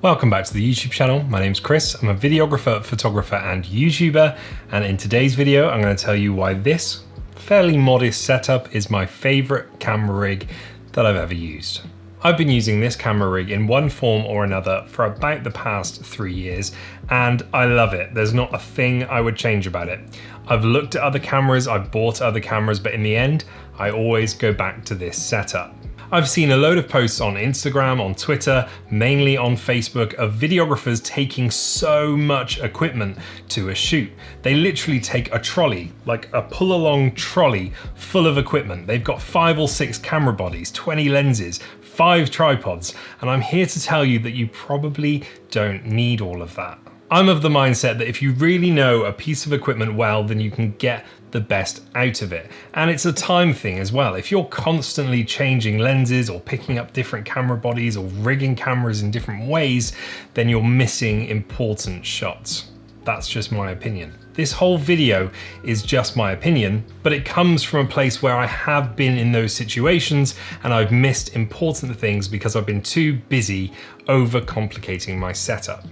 Welcome back to the YouTube channel. My name's Chris. I'm a videographer, photographer, and YouTuber. And in today's video, I'm going to tell you why this fairly modest setup is my favorite camera rig that I've ever used. I've been using this camera rig in one form or another for about the past 3 years, and I love it. There's not a thing I would change about it. I've looked at other cameras, I've bought other cameras, but in the end, I always go back to this setup. I've seen a load of posts on Instagram, on Twitter, mainly on Facebook, of videographers taking so much equipment to a shoot. They literally take a trolley, like a pull-along trolley full of equipment. They've got 5 or 6 camera bodies, 20 lenses, 5 tripods, and I'm here to tell you that you probably don't need all of that. I'm of the mindset that if you really know a piece of equipment well, then you can get the best out of it. And it's a time thing as well. If you're constantly changing lenses or picking up different camera bodies or rigging cameras in different ways, then you're missing important shots. That's just my opinion. This whole video is just my opinion, but it comes from a place where I have been in those situations and I've missed important things because I've been too busy overcomplicating my setup.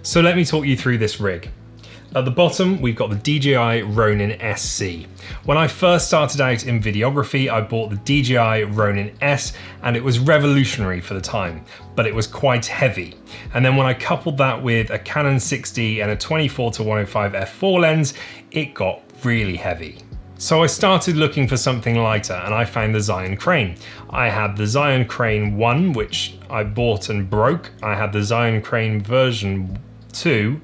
So let me talk you through this rig. At the bottom, we've got the DJI Ronin SC. When I first started out in videography, I bought the DJI Ronin S, and it was revolutionary for the time, but it was quite heavy. And then when I coupled that with a Canon 6D and a 24-105 f4 lens, it got really heavy. So I started looking for something lighter, and I found the Zion Crane. I had the Zion Crane 1, which I bought and broke. I had the Zion Crane version 2,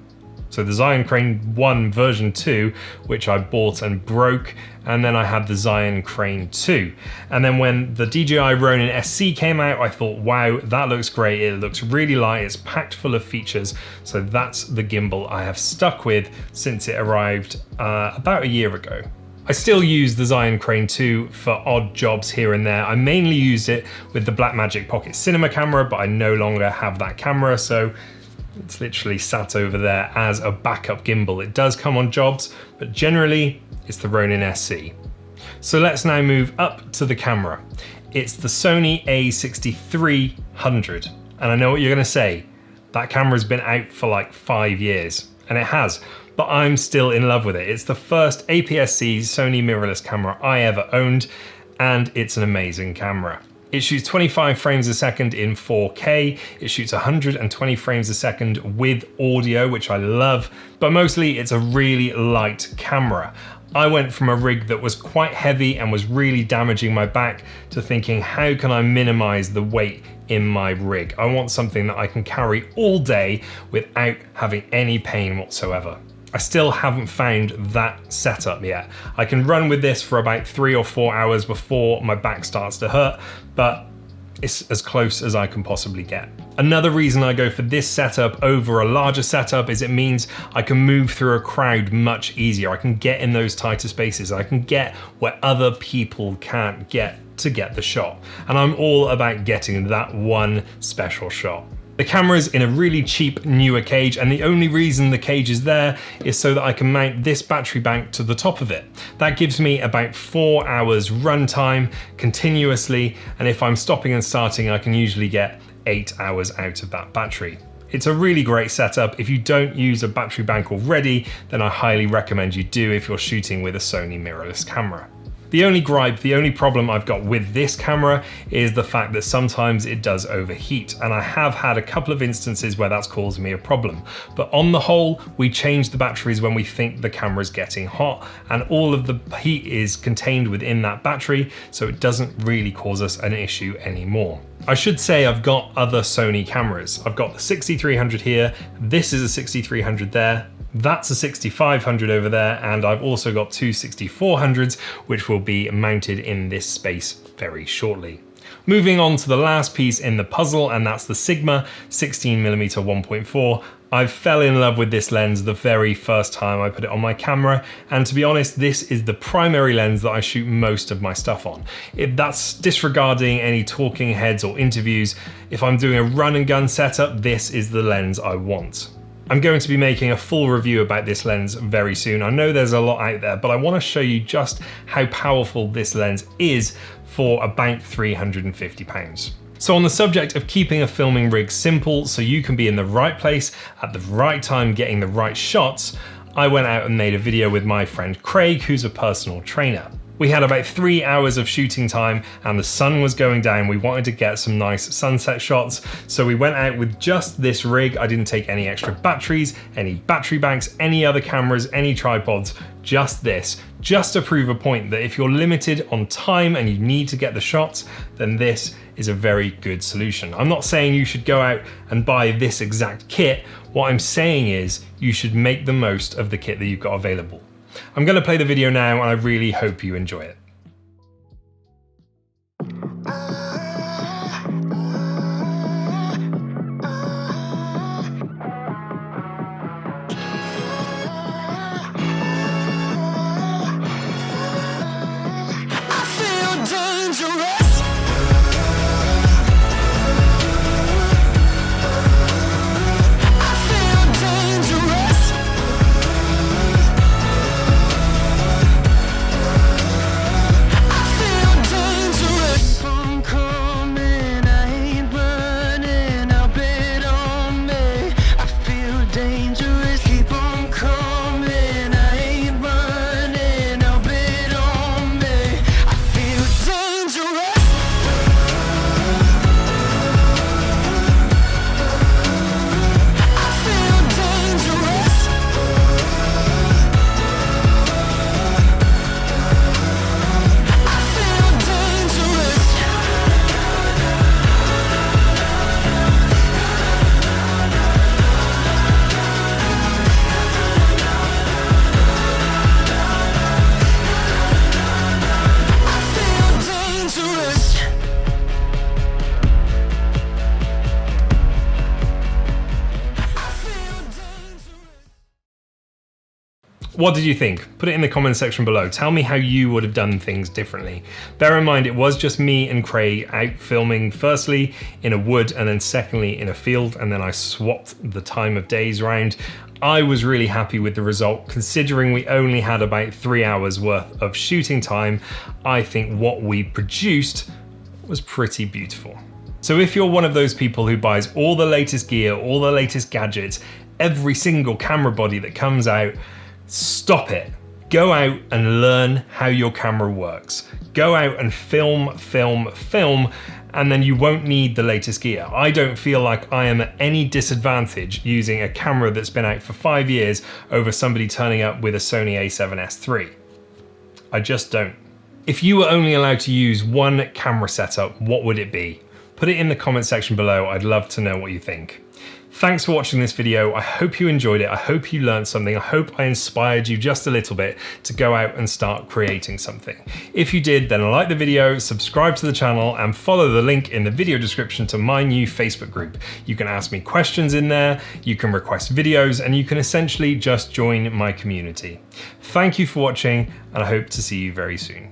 so the Zion Crane 1 version 2, which I bought and broke, and then I had the Zion Crane 2. And then when the DJI Ronin SC came out, I thought, wow, that looks great. It looks really light, it's packed full of features. So that's the gimbal I have stuck with since it arrived about a year ago. I still use the Zion Crane 2 for odd jobs here and there. I mainly used it with the Blackmagic Pocket Cinema camera, but I no longer have that camera, so it's literally sat over there as a backup gimbal. It does come on jobs, but generally it's the Ronin SC. So let's now move up to the camera. It's the Sony a6300. And I know what you're gonna say, that camera's been out for like 5 years, and it has, but I'm still in love with it. It's the first APS-C Sony mirrorless camera I ever owned, and it's an amazing camera. It shoots 25 frames a second in 4K. It shoots 120 frames a second with audio, which I love, but mostly it's a really light camera. I went from a rig that was quite heavy and was really damaging my back to thinking, how can I minimize the weight in my rig? I want something that I can carry all day without having any pain whatsoever. I still haven't found that setup yet. I can run with this for about 3 or 4 hours before my back starts to hurt, but it's as close as I can possibly get. Another reason I go for this setup over a larger setup is it means I can move through a crowd much easier. I can get in those tighter spaces. I can get where other people can't get to get the shot. And I'm all about getting that one special shot. The camera's in a really cheap newer cage, and the only reason the cage is there is so that I can mount this battery bank to the top of it. That gives me about 4 hours runtime continuously, and if I'm stopping and starting, I can usually get 8 hours out of that battery. It's a really great setup. If you don't use a battery bank already, then I highly recommend you do if you're shooting with a Sony mirrorless camera. The only gripe, the only problem I've got with this camera is the fact that sometimes it does overheat, and I have had a couple of instances where that's caused me a problem. But on the whole, we change the batteries when we think the camera's getting hot, and all of the heat is contained within that battery, so it doesn't really cause us an issue anymore. I should say I've got other Sony cameras. I've got the 6300 here, this is a 6300 there, that's a 6500 over there, and I've also got 2 6400s, which will be mounted in this space very shortly. Moving on to the last piece in the puzzle, and that's the Sigma 16mm 1.4. I fell in love with this lens the very first time I put it on my camera, and to be honest, this is the primary lens that I shoot most of my stuff on. That's disregarding any talking heads or interviews. If I'm doing a run and gun setup, this is the lens I want. I'm going to be making a full review about this lens very soon. I know there's a lot out there, but I want to show you just how powerful this lens is for about £350. So on the subject of keeping a filming rig simple so you can be in the right place at the right time getting the right shots, I went out and made a video with my friend Craig, who's a personal trainer. We had about 3 hours of shooting time and the sun was going down. We wanted to get some nice sunset shots, so we went out with just this rig. I didn't take any extra batteries, any battery banks, any other cameras, any tripods, just this, just to prove a point that if you're limited on time and you need to get the shots, then this is a very good solution. I'm not saying you should go out and buy this exact kit. What I'm saying is you should make the most of the kit that you've got available. I'm going to play the video now and I really hope you enjoy it. What did you think? Put it in the comment section below. Tell me how you would have done things differently. Bear in mind, it was just me and Craig out filming, firstly in a wood and then secondly in a field, and then I swapped the time of days around. I was really happy with the result. Considering we only had about 3 hours worth of shooting time, I think what we produced was pretty beautiful. So if you're one of those people who buys all the latest gear, all the latest gadgets, every single camera body that comes out, stop it. Go out and learn how your camera works. Go out and film, and then you won't need the latest gear. I don't feel like I am at any disadvantage using a camera that's been out for 5 years over somebody turning up with a Sony a7S III. I just don't. If you were only allowed to use one camera setup, what would it be? Put it in the comment section below. I'd love to know what you think. Thanks for watching this video. I hope you enjoyed it. I hope you learned something. I hope I inspired you just a little bit to go out and start creating something. If you did, then like the video, subscribe to the channel, and follow the link in the video description to my new Facebook group. You can ask me questions in there, you can request videos, and you can essentially just join my community. Thank you for watching, and I hope to see you very soon.